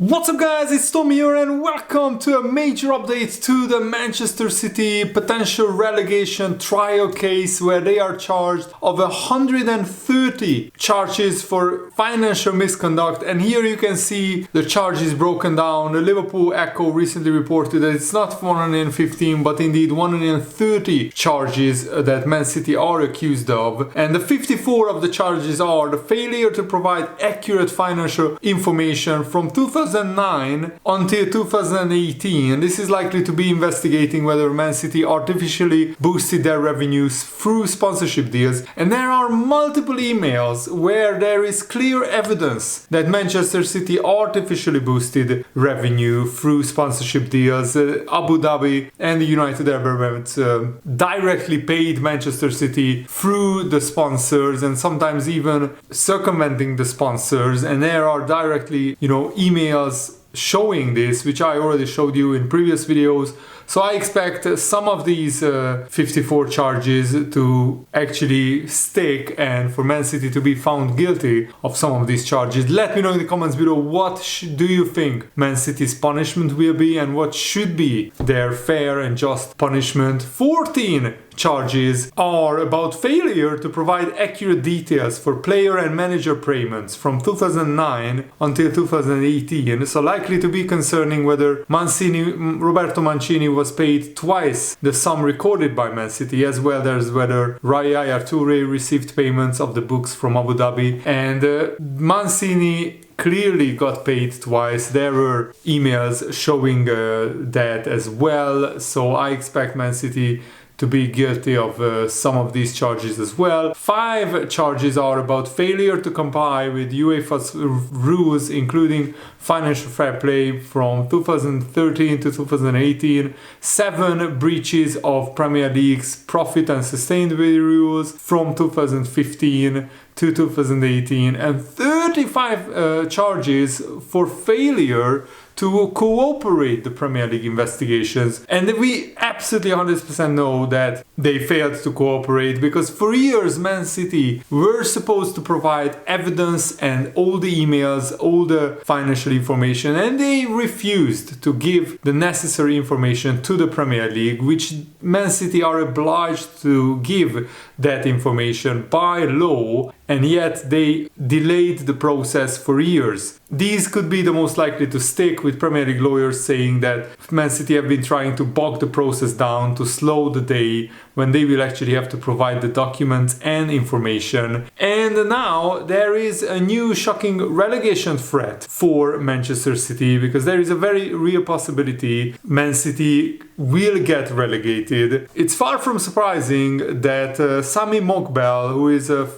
What's up guys, it's Tom here and welcome to a major update to the Manchester City potential relegation trial case where they are charged of 130 charges for financial misconduct, and here you can see the charges broken down. The Liverpool Echo recently reported that it's not 115 but indeed 130 charges that Man City are accused of, and the 54 of the charges are the failure to provide accurate financial information from 2009 until 2018. This is likely to be investigating whether Man City artificially boosted their revenues through sponsorship deals, and there are multiple emails where there is clear evidence that Manchester City artificially boosted revenue through sponsorship deals. Abu Dhabi and the United Arab Emirates directly paid Manchester City through the sponsors and sometimes even circumventing the sponsors, and there are directly emails showing this, which I already showed you in previous videos. So I expect some of these 54 charges to actually stick and for Man City to be found guilty of some of these charges. Let me know in the comments below what do you think Man City's punishment will be and what should be their fair and just punishment. 14 charges are about failure to provide accurate details for player and manager payments from 2009 until 2018, so likely to be concerning whether Roberto Mancini was paid twice the sum recorded by Man City, as well as whether Yaya Toure received payments of the books from Abu Dhabi, and Mancini clearly got paid twice. There were emails showing that as well, so I expect Man City to be guilty of some of these charges as well. 5 charges are about failure to comply with UEFA's rules, including financial fair play from 2013 to 2018, 7 breaches of Premier League's profit and sustainability rules from 2015 to 2018, and 35 charges for failure to cooperate the Premier League investigations. And we absolutely 100% know that they failed to cooperate, because for years Man City were supposed to provide evidence and all the emails, all the financial information, and they refused to give the necessary information to the Premier League, which Man City are obliged to give that information by law, and yet they delayed the process for years. These could be the most likely to stick, with Premier League lawyers saying that Man City have been trying to bog the process down to slow the day when they will actually have to provide the documents and information. And now there is a new shocking relegation threat for Manchester City, because there is a very real possibility Man City will get relegated. It's far from surprising that Sami Mokbel, who is an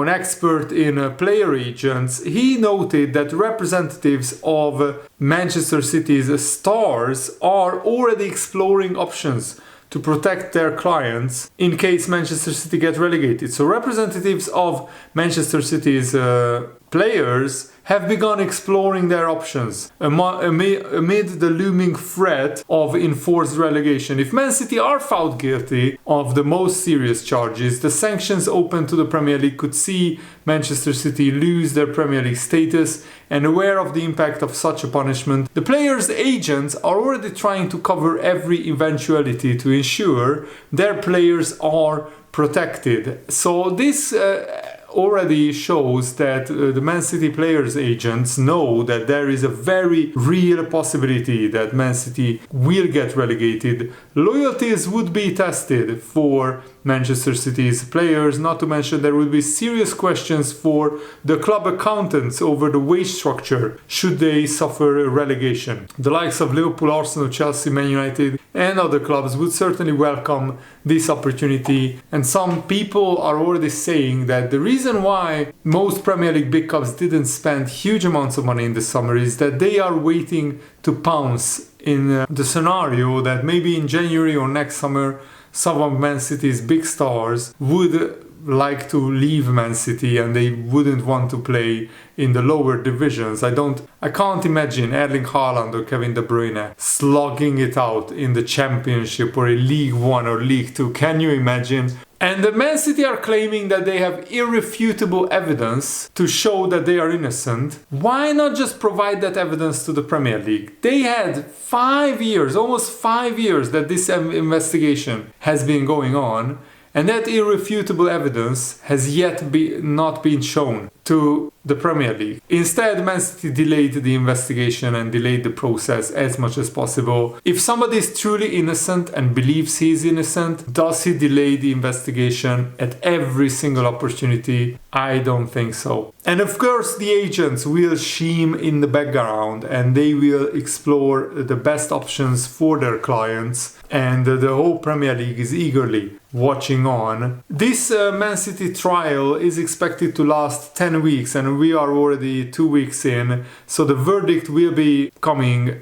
expert in player agents, he noted that representatives of Manchester City's stars are already exploring options to protect their clients in case Manchester City get relegated. So representatives of Manchester City's players have begun exploring their options amid the looming threat of enforced relegation. If Man City are found guilty of the most serious charges, the sanctions open to the Premier League could see Manchester City lose their Premier League status, and aware of the impact of such a punishment, the players' agents are already trying to cover every eventuality to ensure their players are protected. So this already shows that the Man City players' agents know that there is a very real possibility that Man City will get relegated. Loyalties would be tested for Manchester City's players, not to mention there will be serious questions for the club accountants over the wage structure should they suffer a relegation. The likes of Liverpool, Arsenal, Chelsea, Man United and other clubs would certainly welcome this opportunity, and some people are already saying that the reason why most Premier League big clubs didn't spend huge amounts of money in the summer is that they are waiting to pounce in the scenario that maybe in January or next summer some of Man City's big stars would like to leave Man City and they wouldn't want to play in the lower divisions. I can't imagine Erling Haaland or Kevin De Bruyne slogging it out in the Championship or in League One or League Two. Can you imagine? And the Man City are claiming that they have irrefutable evidence to show that they are innocent. Why not just provide that evidence to the Premier League? They had 5 years, almost 5 years that this investigation has been going on, and that irrefutable evidence has yet not been shown to the Premier League. Instead, Man City delayed the investigation and delayed the process as much as possible. If somebody is truly innocent and believes he is innocent, does he delay the investigation at every single opportunity? I don't think so. And of course, the agents will scheme in the background and they will explore the best options for their clients. And the whole Premier League is eagerly watching on. This Man City trial is expected to last 10 weeks and we are already 2 weeks in. So the verdict will be coming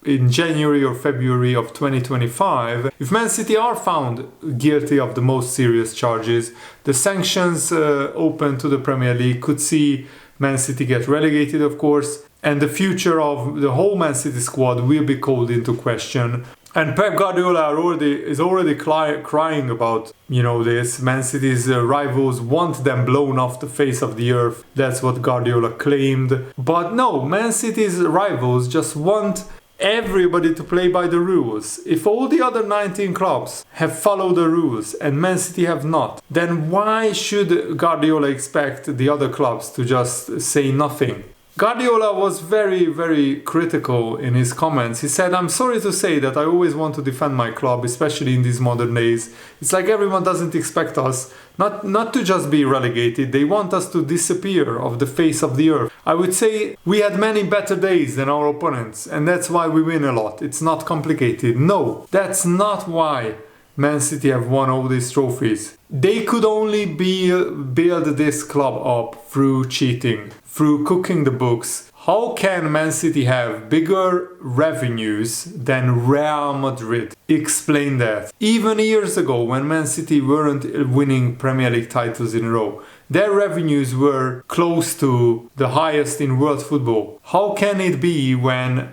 in January or February of 2025. If Man City are found guilty of the most serious charges, the sanctions open to the Premier League could see Man City get relegated, of course, and the future of the whole Man City squad will be called into question. And Pep Guardiola is already crying about, this. Man City's rivals want them blown off the face of the earth. That's what Guardiola claimed. But no, Man City's rivals just want everybody to play by the rules. If all the other 19 clubs have followed the rules and Man City have not, then why should Guardiola expect the other clubs to just say nothing? Guardiola was very, very critical in his comments. He said, "I'm sorry to say that I always want to defend my club, especially in these modern days. It's like everyone doesn't expect us not to just be relegated. They want us to disappear off the face of the earth. I would say we had many better days than our opponents, and that's why we win a lot. It's not complicated." No, that's not why Man City have won all these trophies. They could only build this club up through cheating, through cooking the books. How can Man City have bigger revenues than Real Madrid? Explain that. Even years ago, when Man City weren't winning Premier League titles in a row, their revenues were close to the highest in world football. How can it be when,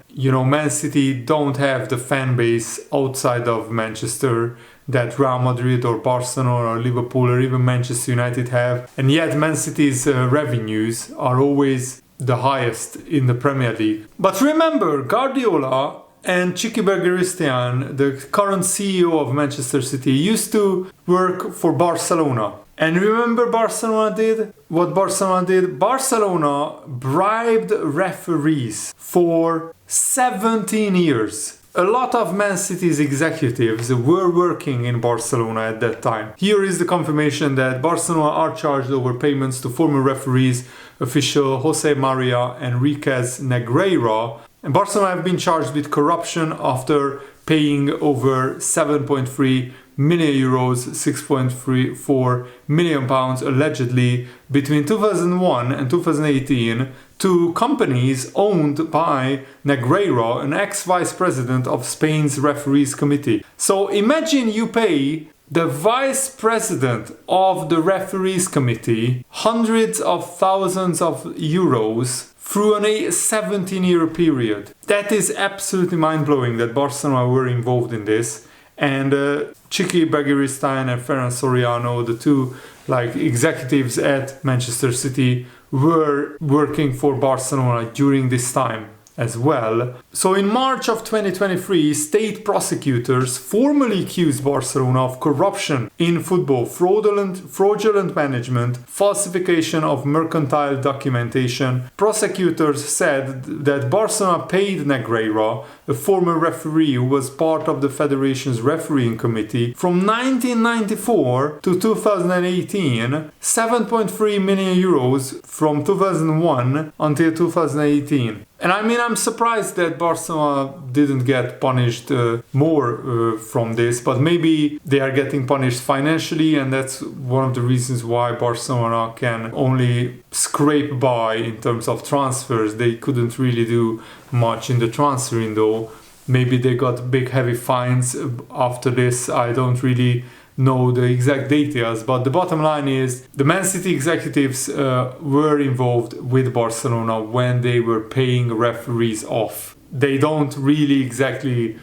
Man City don't have the fan base outside of Manchester that Real Madrid or Barcelona or Liverpool or even Manchester United have, and yet Man City's revenues are always the highest in the Premier League? But remember, Guardiola and City Relegation, the current CEO of Manchester City, used to work for Barcelona. And remember what Barcelona did? Barcelona bribed referees for 17 years. A lot of Man City's executives were working in Barcelona at that time. Here is the confirmation that Barcelona are charged over payments to former referees, official Jose Maria Enriquez Negreira. And Barcelona have been charged with corruption after paying over 7.3 million euros, 6.34 million pounds allegedly between 2001 and 2018 to companies owned by Negreira, an ex-vice president of Spain's referees committee. So imagine you pay the vice president of the referees committee hundreds of thousands of euros through a 17-year period. That is absolutely mind-blowing that Barcelona were involved in this. And Ciki Begiristain and Ferran Soriano, the two executives at Manchester City, were working for Barcelona during this time as well. So in March of 2023, state prosecutors formally accused Barcelona of corruption in football, fraudulent management, falsification of mercantile documentation. Prosecutors said that Barcelona paid Negreira, a former referee who was part of the federation's refereeing committee, from 1994 to 2018, 7.3 million euros from 2001 until 2018. And I'm surprised that Barcelona didn't get punished more from this, but maybe they are getting punished financially, and that's one of the reasons why Barcelona can only scrape by in terms of transfers. They couldn't really do much in the transfer window. Maybe they got big heavy fines after this. I don't really know the exact details, but the bottom line is the Man City executives were involved with Barcelona when they were paying referees off. They don't really exactly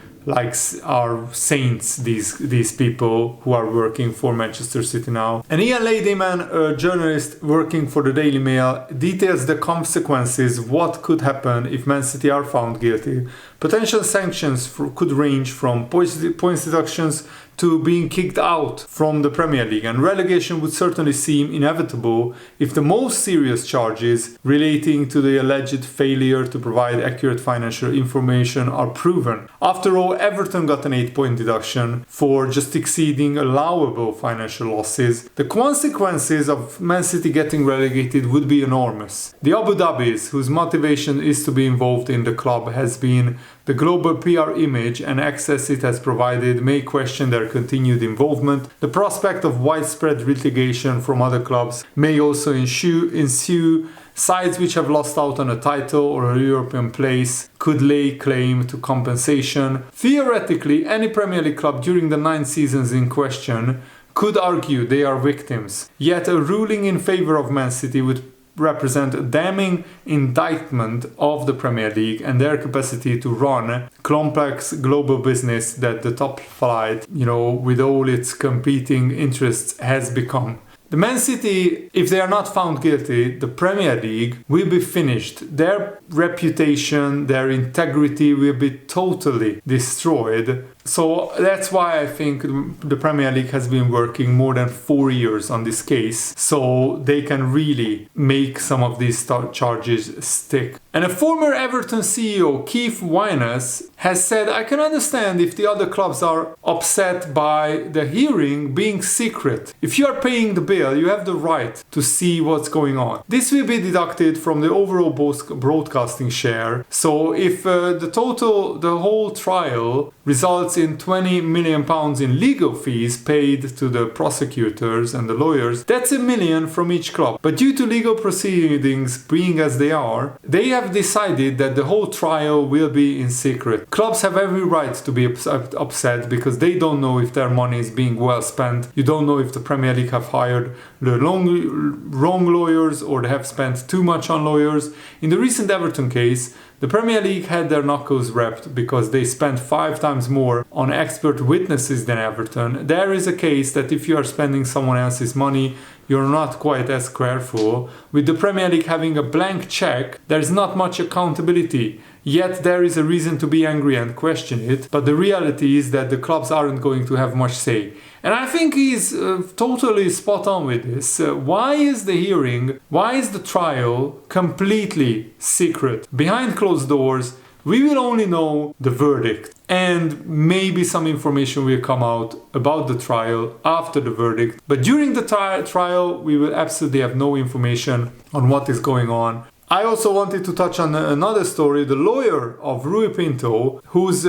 are saints, these people who are working for Manchester City now. And Ian Ladyman, a journalist working for the Daily Mail, details the consequences, what could happen if Man City are found guilty. Potential sanctions could range from points deductions to being kicked out from the Premier League, and relegation would certainly seem inevitable if the most serious charges relating to the alleged failure to provide accurate financial information are proven. After all, Everton got an 8-point deduction for just exceeding allowable financial losses. The consequences of Man City getting relegated would be enormous. The Abu Dhabis, whose motivation is to be involved in the club, has been the global PR image and access it has provided may question their continued involvement. The prospect of widespread litigation from other clubs may also ensue. Sides which have lost out on a title or a European place could lay claim to compensation. Theoretically, any Premier League club during the 9 seasons in question could argue they are victims. Yet a ruling in favour of Man City would represent a damning indictment of the Premier League and their capacity to run complex global business that the top flight, with all its competing interests, has become. The Man City, if they are not found guilty, the Premier League will be finished. Their reputation, their integrity will be totally destroyed. So that's why I think the Premier League has been working more than 4 years on this case, so they can really make some of these charges stick. And a former Everton CEO, Keith Wyness, has said, I can understand if the other clubs are upset by the hearing being secret. If you are paying the bill, you have the right to see what's going on. This will be deducted from the overall broadcasting share. So if the whole trial results in £20 million in legal fees paid to the prosecutors and the lawyers, that's £1 million from each club. But due to legal proceedings being as they are, they have decided that the whole trial will be in secret. Clubs have every right to be upset because they don't know if their money is being well spent. You don't know if the Premier League have hired the wrong lawyers or they have spent too much on lawyers. In the recent Everton case, the Premier League had their knuckles wrapped because they spent 5 times more on expert witnesses than Everton. There is a case that if you are spending someone else's money, you're not quite as careful. With the Premier League having a blank check, there's not much accountability. Yet there is a reason to be angry and question it, but the reality is that the clubs aren't going to have much say. And I think he's totally spot on with this. Why is the trial completely secret? Behind closed doors, we will only know the verdict. And maybe some information will come out about the trial after the verdict. But during the trial, we will absolutely have no information on what is going on. I also wanted to touch on another story. The lawyer of Rui Pinto, who is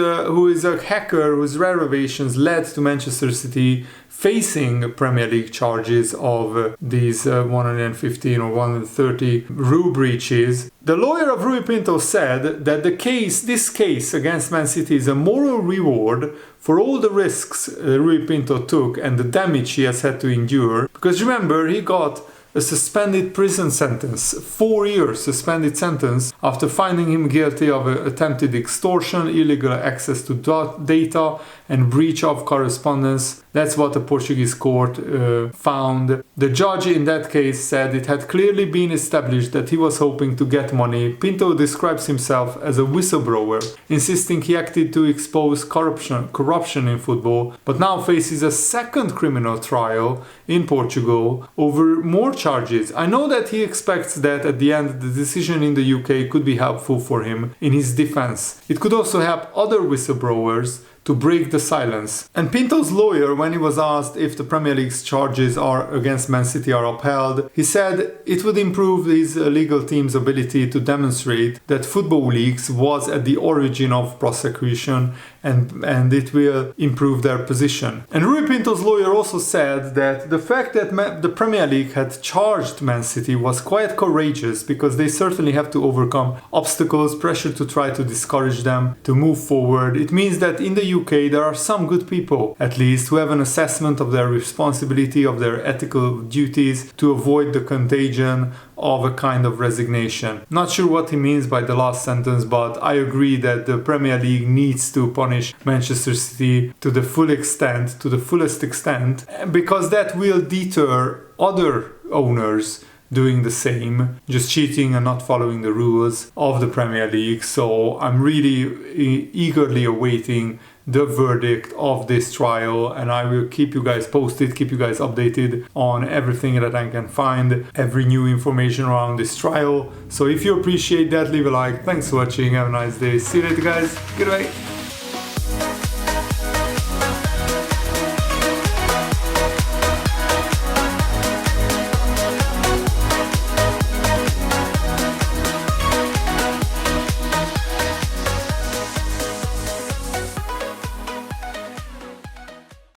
a hacker whose revelations led to Manchester City facing Premier League charges of these 115 or 130 rule breaches. The lawyer of Rui Pinto said that this case against Man City is a moral reward for all the risks Rui Pinto took and the damage he has had to endure. Because remember, he got a suspended prison sentence, 4 years suspended sentence, after finding him guilty of attempted extortion, illegal access to data, and breach of correspondence. That's what the Portuguese court found. The judge in that case said it had clearly been established that he was hoping to get money. Pinto describes himself as a whistleblower, insisting he acted to expose corruption in football, but now faces a second criminal trial in Portugal over more charges. I know that he expects that at the end the decision in the UK could be helpful for him in his defense. It could also help other whistleblowers to break the silence. And Pinto's lawyer, when he was asked if the Premier League's charges against Man City are upheld, he said it would improve his legal team's ability to demonstrate that Football Leagues was at the origin of prosecution and it will improve their position. And Rui Pinto's lawyer also said that the fact that the Premier League had charged Man City was quite courageous because they certainly have to overcome obstacles, pressure to try to discourage them to move forward. It means that in the UK there are some good people, at least, who have an assessment of their responsibility, of their ethical duties to avoid the contagion of a kind of resignation. Not sure what he means by the last sentence, but I agree that the Premier League needs to punish Manchester City to the fullest extent, because that will deter other owners doing the same, just cheating and not following the rules of the Premier League. So I'm really eagerly awaiting the verdict of this trial, and I will keep you guys posted, keep you guys updated on everything that I can find, every new information around this trial. So if you appreciate that, leave a like. Thanks for watching, have a nice day, see you later guys, goodbye.